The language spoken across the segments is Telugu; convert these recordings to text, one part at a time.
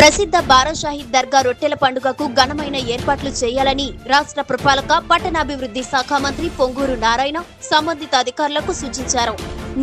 ప్రసిద్ధ బారాషాహీద్ దర్గా రొట్టెల పండుగకు ఘనమైన ఏర్పాట్లు చేయాలని రాష్ట్ర పురపాలక పట్టణాభివృద్ధి శాఖ మంత్రి పొంగూరు నారాయణ సంబంధిత అధికారులకు సూచించారు.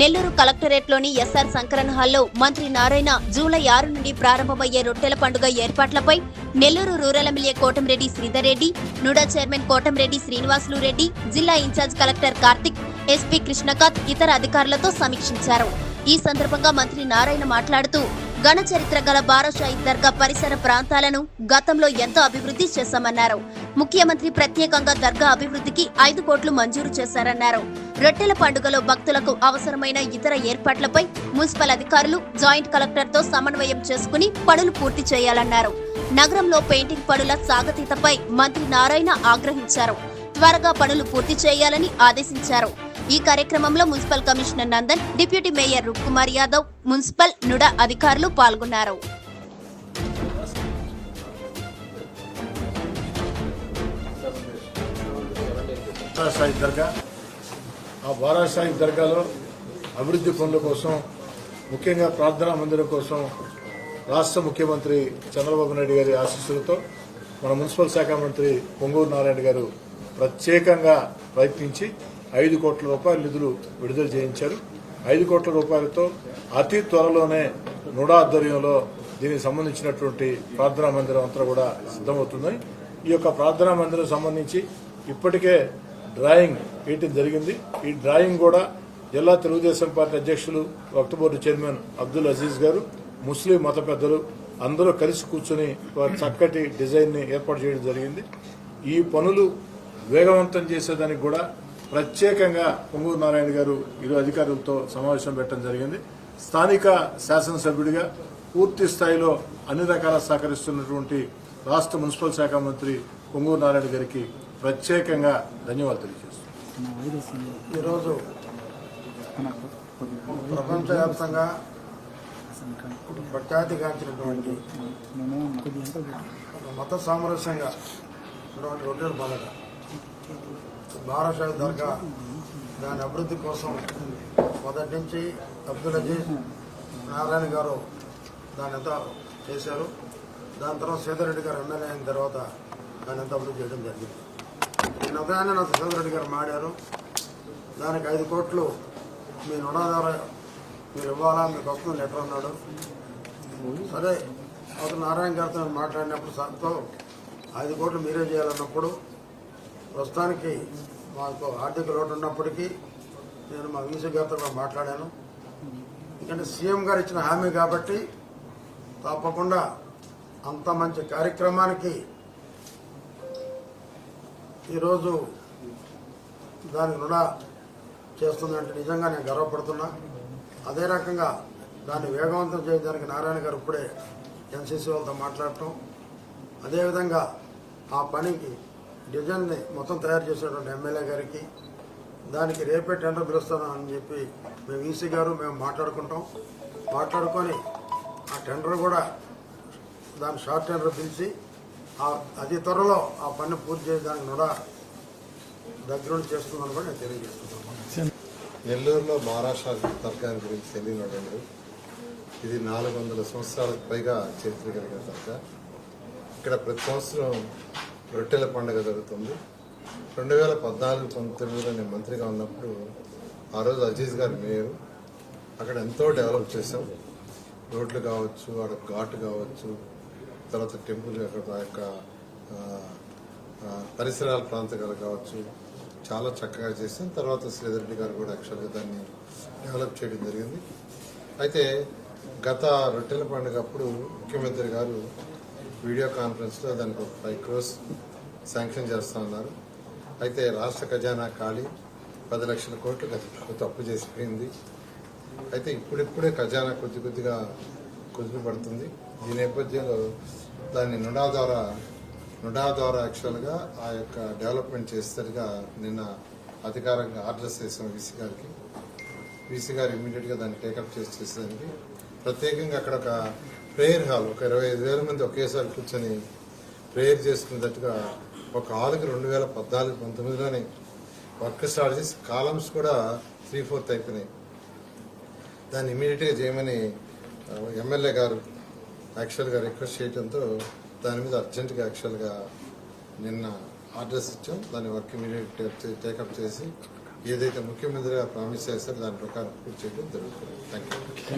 నెల్లూరు కలెక్టరేట్లోని ఎస్ఆర్ సంకరన్ హాల్లో మంత్రి నారాయణ జూలై 6 నుండి ప్రారంభమయ్యే రొట్టెల పండుగ ఏర్పాట్లపై Nellore rural MLA Kotamreddy Sridhar Reddy, NUDA chairman Kotamreddy Srinivasulu Reddy, జిల్లా incharge collector Karthik, SP Krishnakanth ఇతర అధికారులతో సమీక్షించారు. ఈ సందర్భంగా మంత్రి నారాయణ మాట్లాడుతూ ఘన చరిత్ర గల బారాషాహీద్ దర్గా పరిసర ప్రాంతాలను గతంలో ఎంతో అభివృద్ధి చేశామన్నారు. ముఖ్యమంత్రి ప్రత్యేకంగా దర్గా అభివృద్ధికి 5 కోట్లు మంజూరు చేశారన్నారు. రొట్టెల పండుగలో భక్తులకు అవసరమైన ఇతర ఏర్పాట్లపై మున్సిపల్ అధికారులు జాయింట్ కలెక్టర్తో సమన్వయం చేసుకుని పనులు పూర్తి చేయాలన్నారు. నగరంలో పెయింటింగ్ పనుల సాగతీతపై మంత్రి నారాయణ ఆగ్రహించారు. త్వరగా పనులు పూర్తి చేయాలని ఆదేశించారు. ఈ కార్యక్రమంలో municipal commissioner Nandan, deputy mayor Roopkumar Yadav, municipal NUDA అధికారులు పాల్గొన్నారు. బారాషాహీద్ దర్గాలో అభివృద్ధి పనుల కోసం, ముఖ్యంగా ప్రార్థనా మందిరం కోసం రాష్ట్ర ముఖ్యమంత్రి చంద్రబాబు నాయుడు గారి ఆశీస్సులతో మన మున్సిపల్ శాఖ మంత్రి పొంగూరు నారాయణ గారు ప్రత్యేకంగా ప్రయత్నించి 5 కోట్ల రూపాయల నిధులు విడుదల చేయించారు. 5 కోట్ల రూపాయలతో అతి త్వరలోనే నుడా ఆధ్వర్యంలో దీనికి సంబంధించినటువంటి ప్రార్థనా మందిరం అంతా కూడా సిద్దమవుతుంది. ఈ యొక్క ప్రార్థనా మందిరం సంబంధించి ఇప్పటికే డ్రాయింగ్ వేయటం జరిగింది. ఈ డ్రాయింగ్ కూడా జిల్లా తెలుగుదేశం పార్టీ అధ్యక్షులు, వక్ఫ్ బోర్డు చైర్మన్ అబ్దుల్ అజీజ్ గారు, ముస్లిం మత పెద్దలు అందరూ కలిసి కూర్చొని చక్కటి డిజైన్ ని ఏర్పాటు చేయడం జరిగింది. ఈ పనులు వేగవంతం చేసేదానికి కూడా ప్రత్యేకంగా పొంగూరు నారాయణ గారు ఇరు అధికారులతో సమావేశం పెట్టడం జరిగింది. స్థానిక శాసనసభ్యుడిగా పూర్తి స్థాయిలో అన్ని రకాల సహకరిస్తున్నటువంటి రాష్ట్ర మున్సిపల్ శాఖ మంత్రి పొంగూరు నారాయణ గారికి ప్రత్యేకంగా ధన్యవాదాలు తెలియజేస్తున్నాను. ఈరోజు ప్రపంచవ్యాప్తంగా ప్రఖ్యాతిగాంచినటువంటి మత సామరస్యంగా ఉన్నటువంటి రొట్టెల పండుగ బారాషాహీద్ దర్గా దాని అభివృద్ధి కోసం మొదటి నుంచి అబ్దుల్ అజీజ్ నారాయణ గారు దాని అంతా చేశారు. దాని తర్వాత శ్రీధర్ రెడ్డి గారు ఎమ్మెల్యే అయిన తర్వాత దాని అంతా అభివృద్ధి చేయడం జరిగింది. నేను ఉదయాన్నే నాకు శ్రీధర్ రెడ్డి గారు మాడారు. దానికి 5 కోట్లు మీ నుడా ద్వారా మీరు ఇవ్వాలా, మీకు వస్తుంది లెటర్ అన్నాడు. సరే అతను నారాయణ గారితో నేను మాట్లాడినప్పుడు సార్తో 5 కోట్లు మీరే చేయాలన్నప్పుడు ప్రస్తుతానికి మాకు ఆర్థిక లోటు ఉన్నప్పటికీ నేను మా వీసీ గారితో కూడా మాట్లాడాను. ఎందుకంటే సీఎం గారు ఇచ్చిన హామీ కాబట్టి తప్పకుండా అంత మంచి కార్యక్రమానికి ఈరోజు దానికి రుణా చేస్తుందంటే నిజంగా నేను గర్వపడుతున్నా. అదే రకంగా దాన్ని వేగవంతం చేయడానికి నారాయణ గారు ఇప్పుడే ఎన్సీసీ వాళ్ళతో మాట్లాడటం, అదేవిధంగా ఆ పనికి డిజైన్ని మొత్తం తయారు చేసినటువంటి ఎమ్మెల్యే గారికి దానికి రేపే టెండర్ పిలుస్తాను అని చెప్పి మేము ఈసీ గారు మేము మాట్లాడుకొని ఆ టెండర్ కూడా దాని షార్ట్ టెండర్ పిలిచి అతి త్వరలో ఆ పని పూర్తి చేయడానికి కూడా దగ్గరుండి చేస్తుందని కూడా నేను తెలియజేస్తున్నాను. నెల్లూరులో బారాషాహీద్ దర్గా గురించి తెలియదు. ఇది 400 సంవత్సరాలకు పైగా చరిత్ర కలిగిన దర్గా. ఇక్కడ ప్రతి సంవత్సరం రొట్టెల పండుగ జరుగుతుంది. 2014-19లో నేను మంత్రిగా ఉన్నప్పుడు ఆ రోజు అజీజ్ గారు మేయరు. అక్కడ ఎంతో డెవలప్ చేసాం. రోడ్లు కావచ్చు, అక్కడ ఘాట్ కావచ్చు, తర్వాత టెంపుల్ అక్కడ యొక్క పరిసరాల ప్రాంతాలు కావచ్చు, చాలా చక్కగా చేసాం. తర్వాత శ్రీధర్ రెడ్డి గారు కూడా యాక్చువల్గా దాన్ని డెవలప్ చేయడం జరిగింది. అయితే గత రొట్టెల పండుగ అప్పుడు ముఖ్యమంత్రి గారు వీడియో కాన్ఫరెన్స్లో దానికి ఒక 5 crores శాంక్షన్ చేస్తా ఉన్నారు. అయితే రాష్ట్ర ఖజానా ఖాళీ 10 లక్షల కోట్లు తప్పు చేసిపోయింది. అయితే ఇప్పుడిప్పుడే ఖజానా కొద్దిగా కుదిరిపడుతుంది. ఈ నేపథ్యంలో దాన్ని నుడా ద్వారా యాక్చువల్గా ఆ యొక్క డెవలప్మెంట్ చేసేసరిగా నిన్న అధికారంగా ఆర్డర్స్ చేసాం వీసీ గారికి. వీసీ గారు ఇమీడియట్గా దాన్ని టేకప్ చేసేదానికి ప్రత్యేకంగా అక్కడ ఒక ప్రేయర్ హాల్, ఒక 25,000 మంది ఒకేసారి కూర్చొని ప్రేయర్ చేసుకునేటట్టుగా ఒక హాల్కి 2014-19లోనే వర్క్ స్టార్ట్ చేసి కాలమ్స్ కూడా 3/4 అయిపోయినాయి. దాన్ని ఇమీడియట్గా చేయమని ఎమ్మెల్యే గారు యాక్చువల్గా రిక్వెస్ట్ చేయడంతో దాని మీద అర్జెంటుగా యాక్చువల్గా నిన్న ఆర్డర్స్ ఇచ్చాం. దాని వర్క్ ఇమీడియట్ టేకప్ చేసి ఏదైతే ముఖ్యమంత్రిగా ప్రామిస్ చేస్తారో దాని ప్రకారం పూర్తి చేయడం జరుగుతుంది. Thank you.